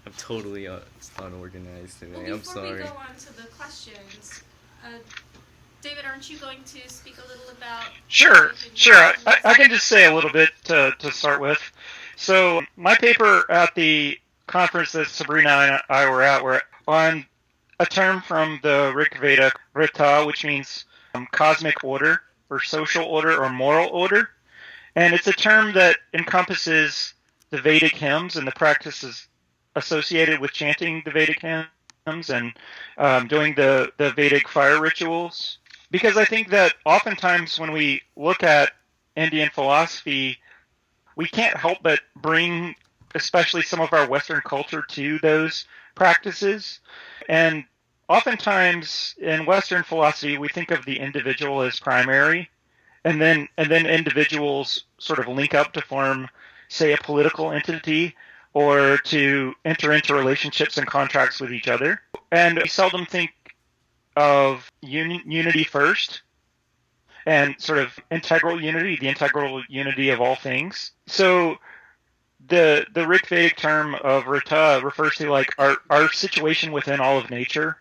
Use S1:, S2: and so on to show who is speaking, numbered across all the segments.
S1: I'm totally unorganized today.
S2: Well,
S1: I'm
S2: before we
S1: sorry.
S2: go on to the questions, David, aren't you going to speak a little about how
S3: Sure,
S2: you've been
S3: sure.
S2: using
S3: I can
S2: music?
S3: just say a little bit to start with. So my paper at the conference that Sabrina and I were at were on a term from the Rig Veda, Rita, which means cosmic order or social order or moral order. And it's a term that encompasses the Vedic hymns and the practices associated with chanting the Vedic hymns and doing the Vedic fire rituals. Because I think that oftentimes when we look at Indian philosophy, we can't help but bring especially some of our Western culture to those practices. And oftentimes in Western philosophy, we think of the individual as primary, and then individuals sort of link up to form, say, a political entity or to enter into relationships and contracts with each other. And we seldom think of unity first and sort of integral unity, the integral unity of all things. So the Rig Vedic term of Rita refers to like our situation within all of nature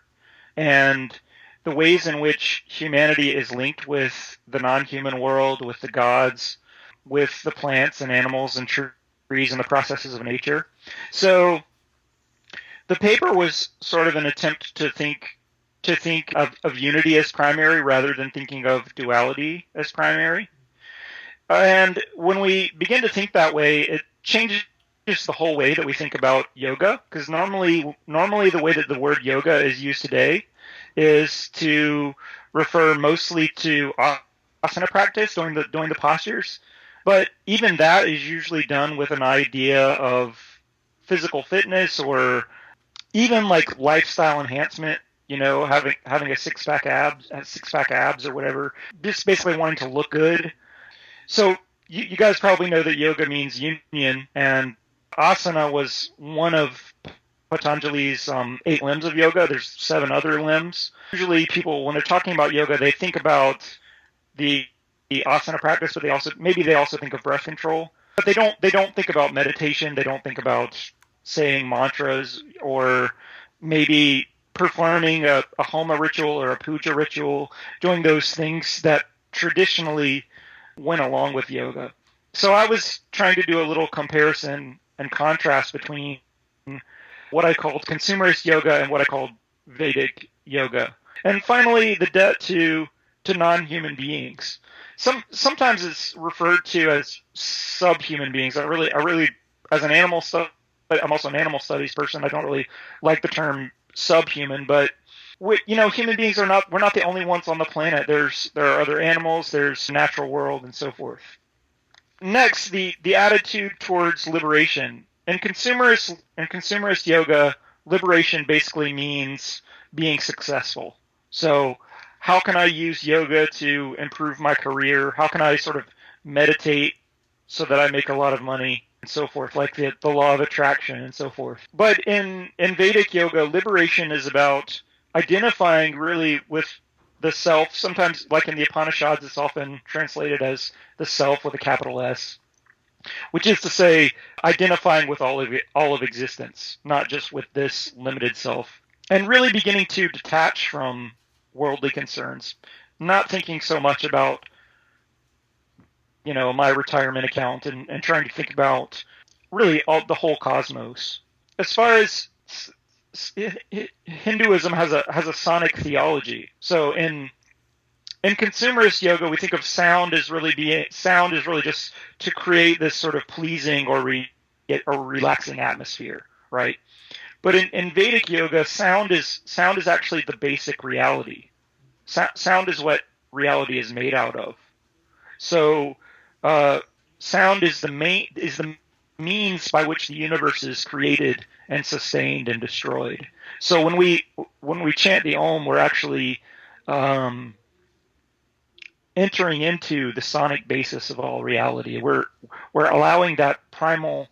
S3: and the ways in which humanity is linked with the non-human world, with the gods, with the plants and animals and trees and the processes of nature. So the paper was sort of an attempt to think of unity as primary rather than thinking of duality as primary. And when we begin to think that way, it changes the whole way that we think about yoga. Because normally the way that the word yoga is used today is to refer mostly to asana practice, doing the postures. But even that is usually done with an idea of physical fitness or even like lifestyle enhancement. You know, having a six pack abs or whatever. Just basically wanting to look good. So you guys probably know that yoga means union, and asana was one of Patanjali's 8 limbs of yoga. There's 7 other limbs. Usually, people when they're talking about yoga, they think about the asana practice, but they also think of breath control. But they don't think about meditation. They don't think about saying mantras or maybe performing a homa ritual or a puja ritual, doing those things that traditionally went along with yoga. So I was trying to do a little comparison and contrast between what I called consumerist yoga and what I called Vedic yoga. And finally, the debt to non-human beings. Sometimes it's referred to as subhuman beings. I really, as an animal study, I'm also an animal studies person. I don't really like the term subhuman, but human beings are not. We're not the only ones on the planet. There are other animals. There's the natural world and so forth. Next, the attitude towards liberation. In consumerist yoga, liberation basically means being successful. So, how can I use yoga to improve my career? How can I sort of meditate so that I make a lot of money and so forth, like the law of attraction and so forth. But in Vedic yoga, liberation is about identifying really with the self. Sometimes, like in the Upanishads, it's often translated as the self with a capital S, which is to say, identifying with all of existence, not just with this limited self, and really beginning to detach from worldly concerns, not thinking so much about my retirement account and trying to think about really the whole cosmos. As far as Hinduism has a sonic theology. So in consumerist yoga, we think of sound is really just to create this sort of pleasing or relaxing atmosphere, right? But in Vedic yoga, sound is actually the basic reality. Sound is what reality is made out of. So uh, sound is the means by which the universe is created and sustained and destroyed. So when we chant the Om, we're actually um, entering into the sonic basis of all reality. We're allowing the primal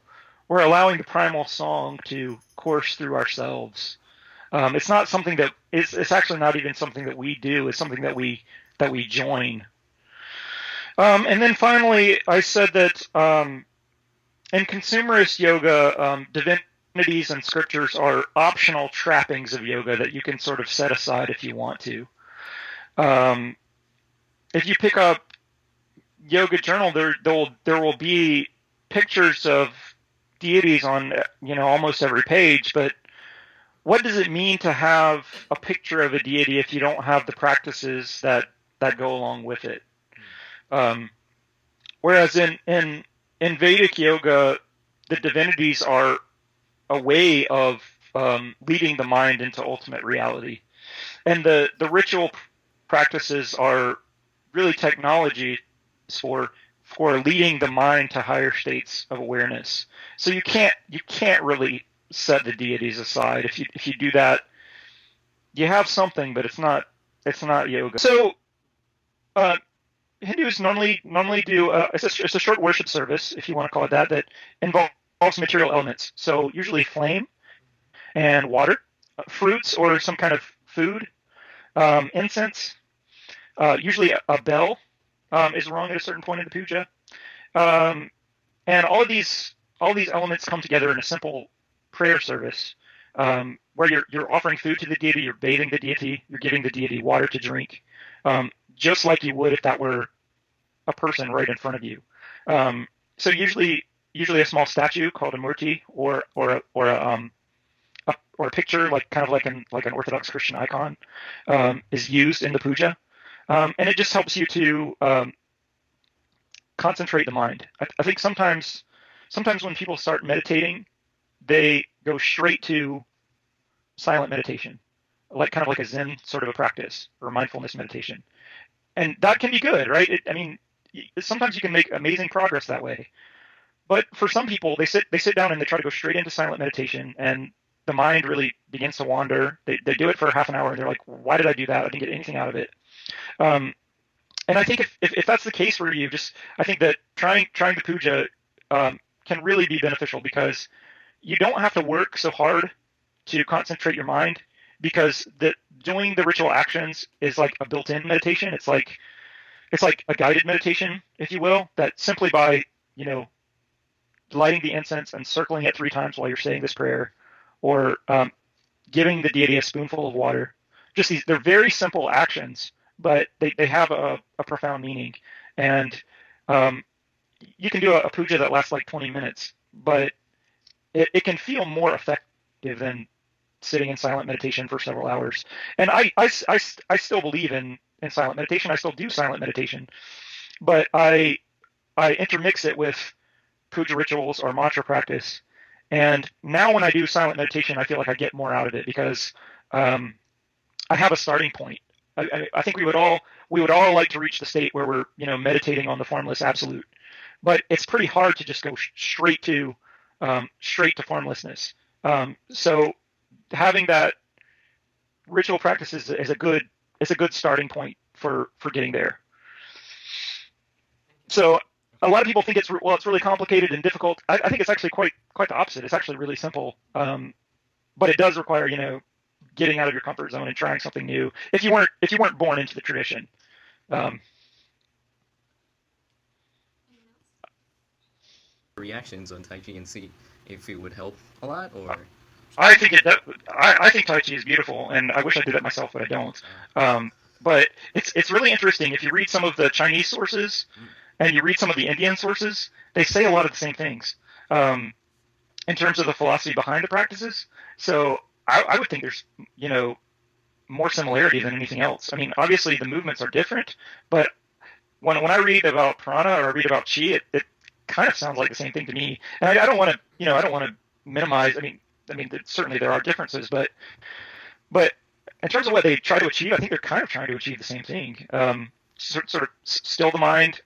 S3: song to course through ourselves. It's not something that it's actually not even something that we do. It's something that we join. And then finally, I said that in consumerist yoga, divinities and scriptures are optional trappings of yoga that you can sort of set aside if you want to. If you pick up yoga journal, there will be pictures of deities on almost every page, but what does it mean to have a picture of a deity if you don't have the practices that go along with it? Whereas in Vedic yoga, the divinities are a way of leading the mind into ultimate reality, and the ritual practices are really technology for leading the mind to higher states of awareness. So you can't really set the deities aside. If you do that, you have something, but it's not yoga. So Hindus normally do it's a short worship service, if you want to call it that involves material elements. So usually flame and water, fruits or some kind of food, incense. Usually a bell is rung at a certain point in the puja, and all these elements come together in a simple prayer service, where you're offering food to the deity, you're bathing the deity, you're giving the deity water to drink, just like you would if that were a person right in front of you. So usually a small statue called a murti or a picture like an Orthodox Christian icon is used in the puja, and it just helps you to concentrate the mind. I think sometimes when people start meditating, they go straight to silent meditation, like a Zen sort of a practice or mindfulness meditation, and that can be good, right? Sometimes you can make amazing progress that way, but for some people, they sit down and they try to go straight into silent meditation, and the mind really begins to wander. They do it for half an hour, and they're like, "Why did I do that? I didn't get anything out of it." And I think if that's the case for you, I think that trying the puja can really be beneficial, because you don't have to work so hard to concentrate your mind, because doing the ritual actions is like a built-in meditation. It's like a guided meditation, if you will, that simply by lighting the incense and circling it 3 times while you're saying this prayer, or giving the deity a spoonful of water. They're very simple actions, but they have a profound meaning. And you can do a puja that lasts like 20 minutes, but it can feel more effective than sitting in silent meditation for several hours. And I still believe in silent meditation. I still do silent meditation, but I intermix it with puja rituals or mantra practice. And now when I do silent meditation, I feel like I get more out of it, because I have a starting point. I think we would all like to reach the state where we're meditating on the formless absolute, but it's pretty hard to just go straight to formlessness. So having that ritual practice is a good starting point for getting there. So a lot of people think it's really complicated and difficult. I think it's actually quite the opposite. It's actually really simple, but it does require getting out of your comfort zone and trying something new if you weren't born into the tradition.
S1: Reactions on Tai Chi and see if it would help a lot, or
S3: I think I think Tai Chi is beautiful, and I wish I did it myself, but I don't. But it's really interesting if you read some of the Chinese sources and you read some of the Indian sources. They say a lot of the same things in terms of the philosophy behind the practices. So I would think there's more similarity than anything else. I mean, obviously the movements are different, but when I read about prana or I read about chi, it kind of sounds like the same thing to me. And I don't want to minimize. I mean, certainly there are differences, but in terms of what they try to achieve, I think they're kind of trying to achieve the same thing. Sort of still the mind,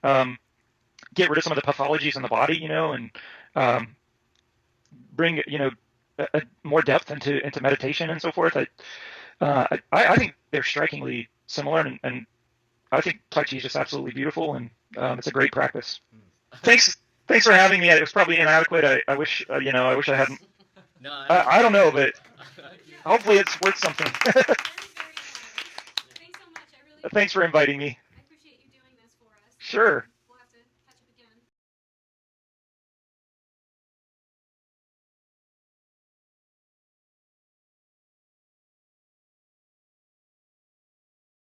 S3: get rid of some of the pathologies in the body, and bring more depth into meditation and so forth. I think they're strikingly similar, and I think Tai Chi is just absolutely beautiful, and it's a great practice. Thanks for having me. It was probably inadequate. I wish I hadn't.
S1: no,
S3: I don't know, but hopefully it's worth something.
S2: Thanks so much. I really
S3: Thanks for inviting me.
S2: I appreciate you doing this for us.
S3: Sure.